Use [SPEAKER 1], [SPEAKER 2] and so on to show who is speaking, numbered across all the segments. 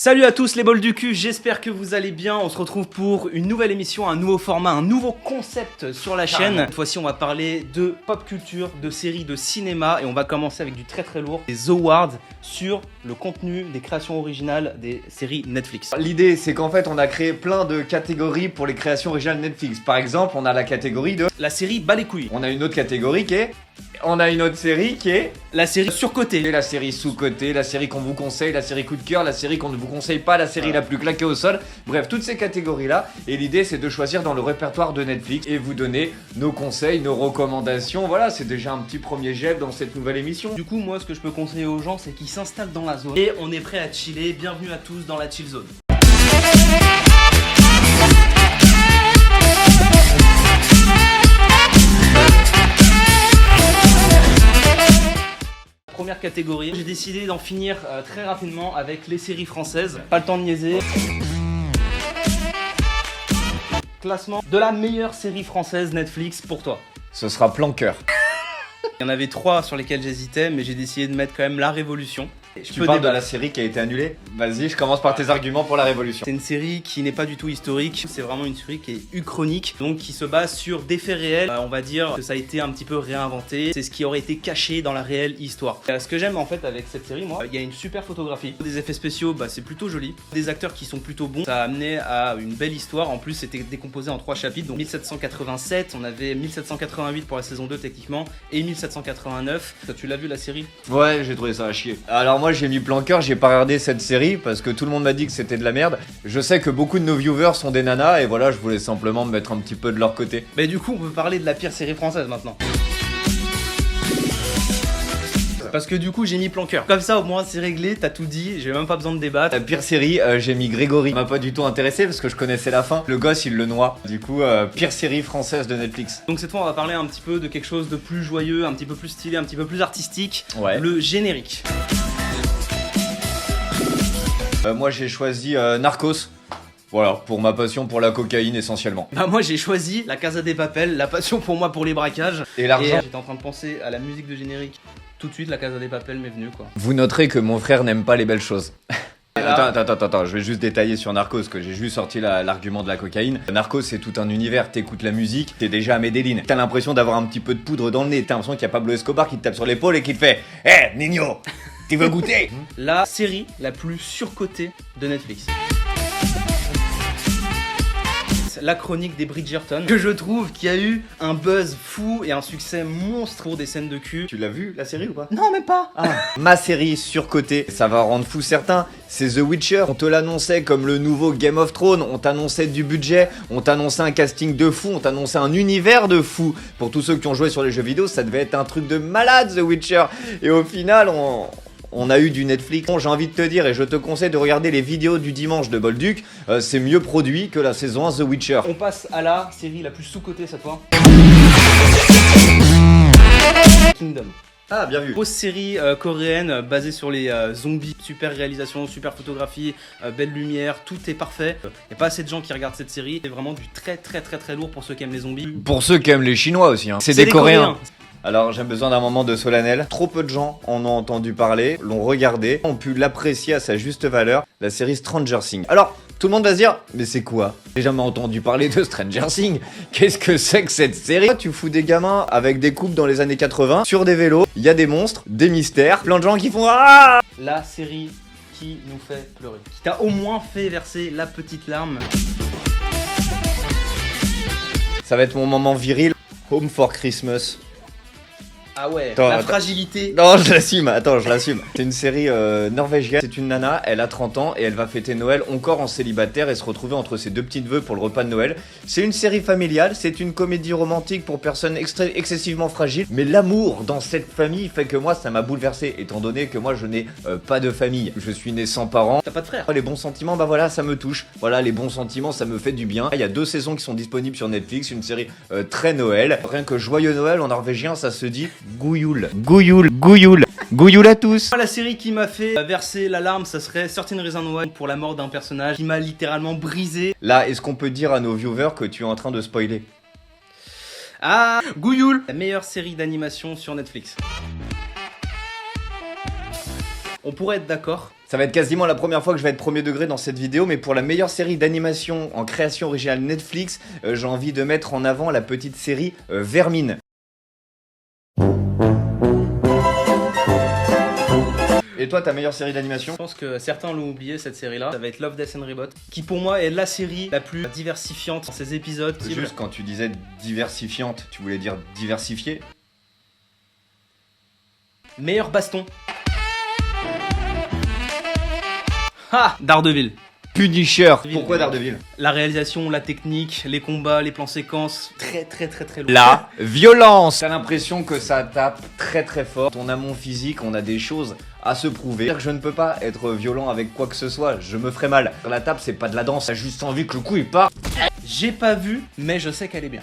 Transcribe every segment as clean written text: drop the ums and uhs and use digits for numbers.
[SPEAKER 1] Salut à tous les bols du cul, j'espère que vous allez bien. On se retrouve pour une nouvelle émission, un nouveau format, un nouveau concept sur la chaîne. Cette fois-ci on va parler de pop culture, de séries, de cinéma. Et on va commencer avec du très très lourd, des awards sur le contenu des créations originales des séries Netflix.
[SPEAKER 2] L'idée c'est qu'en fait on a créé plein de catégories pour les créations originales Netflix. Par exemple on a la catégorie de...
[SPEAKER 1] La série bat les couilles.
[SPEAKER 2] On a une autre catégorie qui est... On a une autre série qui est...
[SPEAKER 1] La série surcotée.
[SPEAKER 2] La série sous-cotée, la série qu'on vous conseille, la série coup de cœur, la série qu'on ne vous conseille pas, la série la plus claquée au sol. Bref, toutes ces catégories-là. Et l'idée, c'est de choisir dans le répertoire de Netflix et vous donner nos conseils, nos recommandations. Voilà, c'est déjà un petit premier jet dans cette nouvelle émission.
[SPEAKER 1] Du coup, moi, ce que je peux conseiller aux gens, c'est qu'ils s'installent dans la zone. Et on est prêt à chiller. Bienvenue à tous dans la chill zone. Première catégorie, j'ai décidé d'en finir très rapidement avec les séries françaises. Pas le temps de niaiser. Classement de la meilleure série française Netflix pour toi.
[SPEAKER 2] Ce sera Plan Cœur.
[SPEAKER 1] Il y en avait 3 sur lesquels j'hésitais, mais j'ai décidé de mettre quand même La Révolution.
[SPEAKER 2] Tu parles de la série qui a été annulée? Vas-y, je commence par tes arguments pour La Révolution.
[SPEAKER 1] C'est une série qui n'est pas du tout historique, c'est vraiment une série qui est uchronique, donc qui se base sur des faits réels. On va dire que ça a été un petit peu réinventé, c'est ce qui aurait été caché dans la réelle histoire. Ce que j'aime en fait avec cette série, moi, il y a une super photographie, des effets spéciaux, c'est plutôt joli, des acteurs qui sont plutôt bons, ça a amené à une belle histoire. En plus c'était décomposé en 3 chapitres, donc 1787, on avait 1788 pour la saison 2 techniquement, et 1789. Tu l'as vu la série?
[SPEAKER 2] Ouais, j'ai trouvé ça à chier. Alors moi j'ai mis Plan Cœur, j'ai pas regardé cette série parce que tout le monde m'a dit que c'était de la merde. Je sais que beaucoup de nos viewers sont des nanas et voilà, je voulais simplement me mettre un petit peu de leur côté.
[SPEAKER 1] Mais du coup on peut parler de la pire série française maintenant. Parce que du coup j'ai mis Plan Cœur. Comme ça au moins c'est réglé, t'as tout dit, j'ai même pas besoin de débattre.
[SPEAKER 2] La pire série, j'ai mis Grégory. Ça m'a pas du tout intéressé parce que je connaissais la fin. Le gosse il le noie. Du coup, pire série française de Netflix.
[SPEAKER 1] Donc cette fois on va parler un petit peu de quelque chose de plus joyeux, un petit peu plus stylé, un petit peu plus artistique.
[SPEAKER 2] Ouais.
[SPEAKER 1] Le générique.
[SPEAKER 2] Moi j'ai choisi Narcos. Voilà, pour ma passion pour la cocaïne essentiellement.
[SPEAKER 1] Moi j'ai choisi La Casa de Papel, la passion pour moi pour les braquages.
[SPEAKER 2] Et l'argent.
[SPEAKER 1] J'étais en train de penser à la musique de générique. Tout de suite La Casa de Papel m'est venue quoi.
[SPEAKER 2] Vous noterez que mon frère n'aime pas les belles choses.
[SPEAKER 1] Là...
[SPEAKER 2] Attends, je vais juste détailler sur Narcos, que j'ai juste sorti l'argument de la cocaïne. Narcos, c'est tout un univers, t'écoutes la musique, t'es déjà à Medellin. T'as l'impression d'avoir un petit peu de poudre dans le nez, t'as l'impression qu'il y a Pablo Escobar qui te tape sur l'épaule et qui te fait « Hé, Nino, tu veux goûter ?»
[SPEAKER 1] La série la plus surcotée de Netflix. La chronique des Bridgerton, que je trouve qui a eu un buzz fou et un succès monstre pour des scènes de cul.
[SPEAKER 2] Tu l'as vu la série ou pas?
[SPEAKER 1] Non mais pas.
[SPEAKER 2] Ma série surcotée, ça va rendre fou certains, c'est The Witcher. On te l'annonçait comme le nouveau Game of Thrones, on t'annonçait du budget, on t'annonçait un casting de fou, on t'annonçait un univers de fou. Pour tous ceux qui ont joué sur les jeux vidéo, ça devait être un truc de malade The Witcher. Et au final, on a eu du Netflix. Bon, j'ai envie de te dire, et je te conseille de regarder les vidéos du dimanche de Bolduc, c'est mieux produit que la saison 1 The Witcher.
[SPEAKER 1] On passe à la série la plus sous-cotée cette fois. Kingdom.
[SPEAKER 2] Ah, bien vu.
[SPEAKER 1] Grosse série coréenne basée sur les zombies. Super réalisation, super photographie, belle lumière, tout est parfait. Il n'y a pas assez de gens qui regardent cette série. C'est vraiment du très lourd pour ceux qui aiment les zombies.
[SPEAKER 2] Pour ceux qui aiment les Chinois aussi, hein. C'est des Coréens. Alors j'ai besoin d'un moment de solennel. Trop peu de gens en ont entendu parler, l'ont regardé, ont pu l'apprécier à sa juste valeur, la série Stranger Things. Alors, tout le monde va se dire, mais c'est quoi? J'ai jamais entendu parler de Stranger Things. Qu'est-ce que c'est que cette série? Tu fous des gamins avec des couples dans les années 80, sur des vélos, il y a des monstres, des mystères, plein de gens qui font ah.
[SPEAKER 1] La série qui nous fait pleurer, qui t'a au moins fait verser la petite larme.
[SPEAKER 2] Ça va être mon moment viril. Home for Christmas.
[SPEAKER 1] Ah ouais,
[SPEAKER 2] attends.
[SPEAKER 1] Fragilité.
[SPEAKER 2] Non, je l'assume, je l'assume. C'est une série norvégienne. C'est une nana, elle a 30 ans et elle va fêter Noël encore en célibataire et se retrouver entre ses deux petites vœux pour le repas de Noël. C'est une série familiale, c'est une comédie romantique pour personnes excessivement fragiles. Mais l'amour dans cette famille fait que moi, ça m'a bouleversé, étant donné que moi, je n'ai pas de famille. Je suis né sans parents.
[SPEAKER 1] T'as pas de frère.
[SPEAKER 2] Les bons sentiments, voilà, ça me touche. Voilà, les bons sentiments, ça me fait du bien. Il y a 2 saisons qui sont disponibles sur Netflix, une série très Noël. Rien que Joyeux Noël en norvégien, ça se dit Gouyoul. Gouyoul, Gouyoul. Gouyoul à tous.
[SPEAKER 1] La série qui m'a fait verser la larme, ça serait 13 Reasons Why pour la mort d'un personnage qui m'a littéralement brisé.
[SPEAKER 2] Là, est-ce qu'on peut dire à nos viewers que tu es en train de spoiler?
[SPEAKER 1] Ah, Gouyoul, la meilleure série d'animation sur Netflix. On pourrait être d'accord.
[SPEAKER 2] Ça va être quasiment la première fois que je vais être premier degré dans cette vidéo, mais pour la meilleure série d'animation en création originale Netflix, j'ai envie de mettre en avant la petite série Vermine. Et toi, ta meilleure série d'animation?
[SPEAKER 1] Je pense que certains l'ont oublié, cette série-là. Ça va être Love, Death and Robot, qui pour moi est la série la plus diversifiante dans ses épisodes.
[SPEAKER 2] Juste quand tu disais diversifiante, tu voulais dire diversifiée?
[SPEAKER 1] Meilleur baston. Ah, Daredevil.
[SPEAKER 2] Punisher. Pourquoi Daredevil?
[SPEAKER 1] La réalisation, la technique, les combats, les plans séquences, très lourd.
[SPEAKER 2] La violence. T'as l'impression que ça tape très fort. Ton amont physique, on a des choses à se prouver. Je ne peux pas être violent avec quoi que ce soit, je me ferai mal. La table, c'est pas de la danse, t'as juste envie que le coup il part.
[SPEAKER 1] J'ai pas vu, mais je sais qu'elle est bien.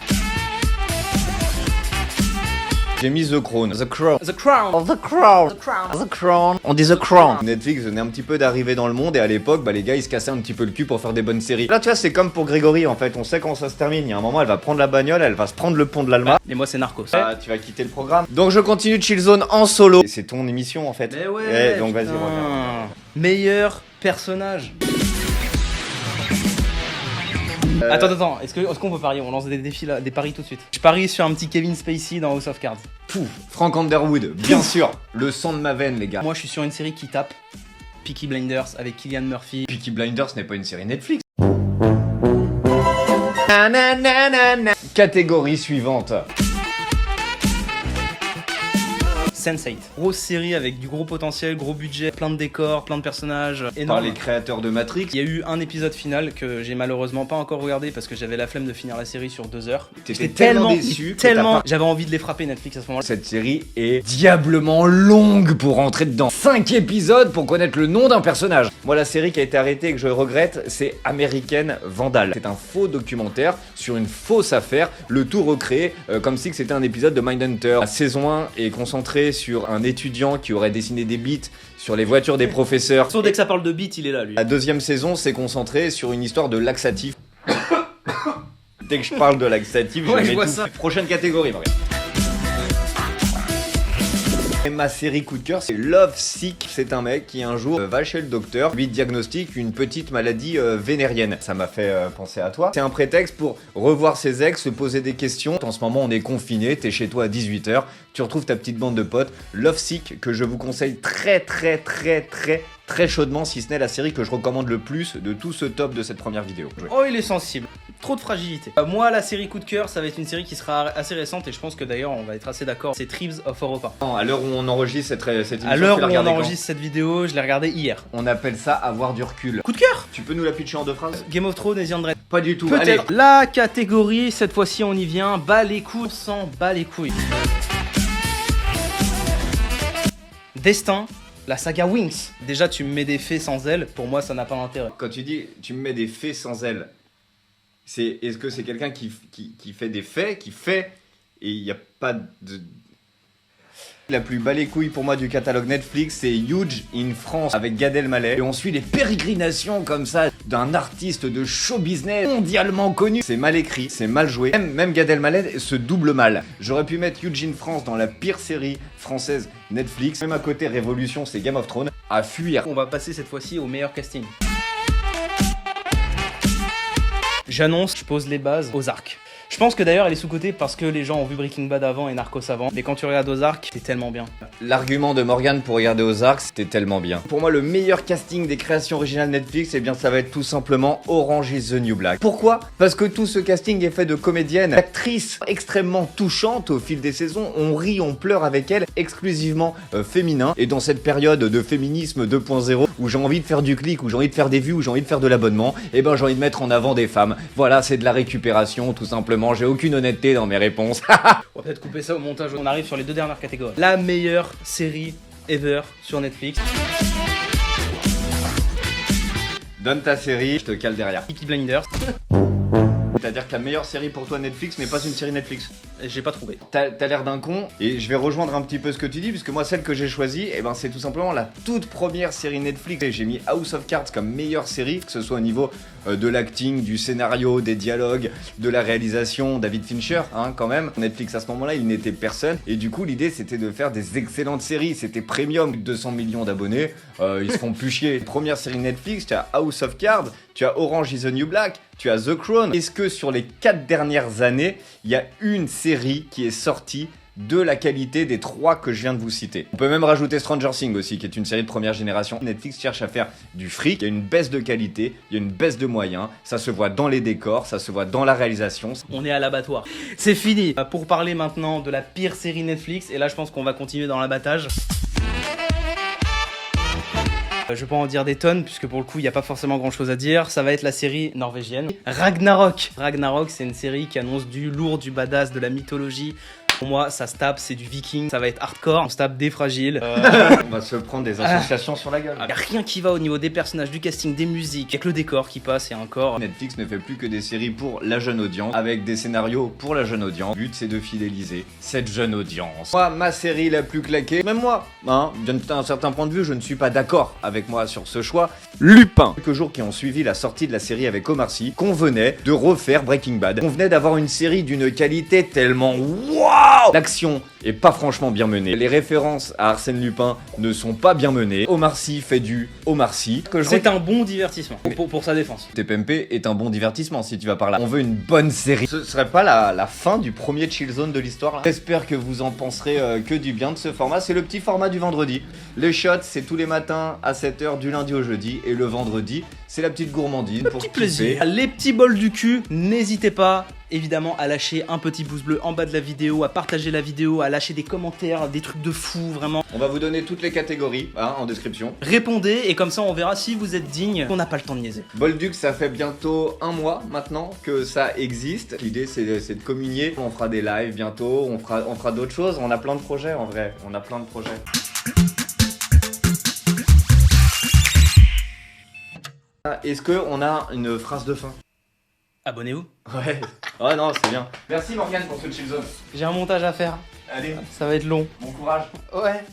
[SPEAKER 2] J'ai mis The Crown.
[SPEAKER 1] The Crown.
[SPEAKER 2] The Crown. The Crown. The Crown. The Crown. On dit The Crown. Netflix venait un petit peu d'arriver dans le monde et à l'époque, les gars ils se cassaient un petit peu le cul pour faire des bonnes séries. Là tu vois, c'est comme pour Grégory en fait, on sait quand ça se termine. Il y a un moment, elle va prendre la bagnole, elle va se prendre le pont de l'Alma.
[SPEAKER 1] Et moi c'est Narcos.
[SPEAKER 2] Ah, tu vas quitter le programme. Donc je continue Chillzone en solo. C'est ton émission en fait.
[SPEAKER 1] Mais ouais.
[SPEAKER 2] Donc vas-y, reviens.
[SPEAKER 1] Meilleur personnage. Attends, est-ce qu'on peut parier? On lance des défis là, des paris tout de suite. Je parie sur un petit Kevin Spacey dans House of Cards.
[SPEAKER 2] Pouf, Frank Underwood, bien sûr. Le sang de ma veine, les gars.
[SPEAKER 1] Moi je suis sur une série qui tape. Peaky Blinders avec Cillian Murphy.
[SPEAKER 2] Peaky Blinders n'est pas une série Netflix. Catégorie suivante.
[SPEAKER 1] Sense8. Grosse série avec du gros potentiel, gros budget, plein de décors, plein de personnages, énorme.
[SPEAKER 2] Par les créateurs de Matrix.
[SPEAKER 1] Il y a eu un épisode final que j'ai malheureusement pas encore regardé parce que j'avais la flemme de finir la série sur 2 heures.
[SPEAKER 2] J'étais tellement déçu.
[SPEAKER 1] J'avais envie de les frapper Netflix à ce moment-là.
[SPEAKER 2] Cette série est diablement longue pour rentrer dedans. 5 épisodes pour connaître le nom d'un personnage. Moi, la série qui a été arrêtée et que je regrette, c'est American Vandal. C'est un faux documentaire sur une fausse affaire, le tout recréé comme si c'était un épisode de Mindhunter. La saison 1 est concentrée sur un étudiant qui aurait dessiné des beats sur les voitures des professeurs.
[SPEAKER 1] Dès que ça parle de beats, il est là, lui.
[SPEAKER 2] La deuxième saison s'est concentrée sur une histoire de laxatif. Dès que je parle de laxatif,
[SPEAKER 1] ouais,
[SPEAKER 2] je
[SPEAKER 1] vois
[SPEAKER 2] tout.
[SPEAKER 1] ça.
[SPEAKER 2] Prochaine catégorie, Marie. Et ma série coup de cœur, c'est Love Sick. C'est un mec qui un jour va chez le docteur, lui diagnostique une petite maladie vénérienne. Ça m'a fait penser à toi. C'est un prétexte pour revoir ses ex, se poser des questions. En ce moment, on est confiné, t'es chez toi à 18h, tu retrouves ta petite bande de potes. Love Sick, que je vous conseille très chaudement, si ce n'est la série que je recommande le plus de tout ce top de cette première vidéo.
[SPEAKER 1] Oh, il est sensible. Trop de fragilité. Moi, la série coup de cœur, ça va être une série qui sera assez récente et je pense que d'ailleurs, on va être assez d'accord. C'est Tribes of Europa.
[SPEAKER 2] À l'heure où on enregistre cette émission,
[SPEAKER 1] à l'heure où on enregistre cette vidéo, je l'ai regardée hier.
[SPEAKER 2] On appelle ça avoir du recul.
[SPEAKER 1] Coup de cœur.
[SPEAKER 2] Tu peux nous la pitcher en 2 phrases?
[SPEAKER 1] Game of Thrones et The Andred.
[SPEAKER 2] Pas du tout.
[SPEAKER 1] Peut-être. La catégorie, cette fois-ci, on y vient. Bas les couilles, sans bas les couilles. Destin. La saga Wings. Déjà, tu me mets des fées sans ailes. Pour moi, ça n'a pas d'intérêt.
[SPEAKER 2] Quand tu dis tu me mets des fées sans ailes, est-ce que c'est quelqu'un qui fait des faits, qui fait et il n'y a pas de... La plus bas les couilles pour moi du catalogue Netflix, c'est Huge in France avec Gad Elmaleh. Et on suit les pérégrinations comme ça d'un artiste de show business mondialement connu. C'est mal écrit, c'est mal joué. Même Gad Elmaleh se double mal. J'aurais pu mettre Huge in France dans la pire série française Netflix. Même à côté Révolution, c'est Game of Thrones. À fuir.
[SPEAKER 1] On va passer cette fois-ci au meilleur casting. J'annonce, je pose les bases, Ozark. Je pense que d'ailleurs elle est sous-cotée parce que les gens ont vu Breaking Bad avant et Narcos avant. Mais quand tu regardes Ozark, c'est tellement bien.
[SPEAKER 2] L'argument de Morgan pour regarder Ozark, c'était tellement bien. Pour moi, le meilleur casting des créations originales Netflix, eh bien ça va être tout simplement Orange is the New Black. Pourquoi? Parce que tout ce casting est fait de comédiennes, d'actrices extrêmement touchantes au fil des saisons. On rit, on pleure avec elles, exclusivement féminin. Et dans cette période de féminisme 2.0 où j'ai envie de faire du clic, où j'ai envie de faire des vues, où j'ai envie de faire de l'abonnement, eh ben j'ai envie de mettre en avant des femmes. Voilà, c'est de la récupération tout simplement. J'ai aucune honnêteté dans mes réponses.
[SPEAKER 1] On va peut-être couper ça au montage. On arrive sur les 2 dernières catégories. La meilleure série ever sur Netflix.
[SPEAKER 2] Donne ta série, je te cale derrière.
[SPEAKER 1] Peaky Blinders.
[SPEAKER 2] C'est-à-dire que la meilleure série pour toi Netflix n'est pas une série Netflix.
[SPEAKER 1] J'ai pas trouvé.
[SPEAKER 2] T'as l'air d'un con, et je vais rejoindre un petit peu ce que tu dis, puisque moi celle que j'ai choisie, eh ben, c'est tout simplement la toute première série Netflix. Et j'ai mis House of Cards comme meilleure série, que ce soit au niveau de l'acting, du scénario, des dialogues, de la réalisation. David Fincher, hein, quand même. Netflix à ce moment-là, il n'était personne, et du coup l'idée c'était de faire des excellentes séries. C'était premium, 200 millions d'abonnés, ils se font plus chier. Première série Netflix, tu as House of Cards, tu as Orange is the New Black, tu as The Crown. Est-ce que sur les 4 dernières années, il y a une série qui est sortie de la qualité des 3 que je viens de vous citer? On peut même rajouter Stranger Things aussi, qui est une série de première génération. Netflix cherche à faire du fric, il y a une baisse de qualité, il y a une baisse de moyens, ça se voit dans les décors, ça se voit dans la réalisation.
[SPEAKER 1] On est à l'abattoir. C'est fini. Pour parler maintenant de la pire série Netflix, et là je pense qu'on va continuer dans l'abattage. Je vais pas en dire des tonnes, puisque pour le coup, il n'y a pas forcément grand chose à dire. Ça va être la série norvégienne Ragnarok. Ragnarok, c'est une série qui annonce du lourd, du badass, de la mythologie. Pour moi, ça se tape, c'est du viking, ça va être hardcore, on se tape des fragiles.
[SPEAKER 2] On va se prendre des associations sur la gueule.
[SPEAKER 1] Y a rien qui va au niveau des personnages, du casting, des musiques, avec le décor qui passe et encore.
[SPEAKER 2] Netflix ne fait plus que des séries pour la jeune audience, avec des scénarios pour la jeune audience. Le but, c'est de fidéliser cette jeune audience. Moi, ma série la plus claquée, même moi, hein, d'un certain point de vue, je ne suis pas d'accord avec moi sur ce choix. Lupin. Quelques jours qui ont suivi la sortie de la série avec Omar Sy, qu'on venait de refaire Breaking Bad. On venait d'avoir une série d'une qualité tellement waouh. L'action est pas franchement bien menée. Les références à Arsène Lupin ne sont pas bien menées. Omar Sy fait du Omar Sy.
[SPEAKER 1] C'est un bon divertissement pour sa défense.
[SPEAKER 2] TPMP est un bon divertissement si tu vas par là. On veut une bonne série. Ce serait pas la fin du premier chill zone de l'histoire là. J'espère que vous en penserez que du bien de ce format. C'est le petit format du vendredi. Les shots, c'est tous les matins à 7h du lundi au jeudi. Et le vendredi, c'est la petite gourmandise.
[SPEAKER 1] Pour petit plaisir. Les petits bols du cul, n'hésitez pas évidemment à lâcher un petit pouce bleu en bas de la vidéo, à partager la vidéo, à lâcher des commentaires, des trucs de fou vraiment.
[SPEAKER 2] On va vous donner toutes les catégories hein, en description.
[SPEAKER 1] Répondez et comme ça on verra si vous êtes digne. On n'a pas le temps de niaiser.
[SPEAKER 2] Bolduc, ça fait bientôt 1 mois maintenant que ça existe. L'idée c'est de communier. On fera des lives bientôt, on fera d'autres choses. On a plein de projets en vrai, on a plein de projets. Est-ce qu'on a une phrase de fin?
[SPEAKER 1] Abonnez-vous.
[SPEAKER 2] Ouais. Ouais, non, c'est bien. Merci Morgane pour ce chill zone.
[SPEAKER 1] J'ai un montage à faire.
[SPEAKER 2] Allez.
[SPEAKER 1] Ça va être long.
[SPEAKER 2] Bon courage.
[SPEAKER 1] Ouais.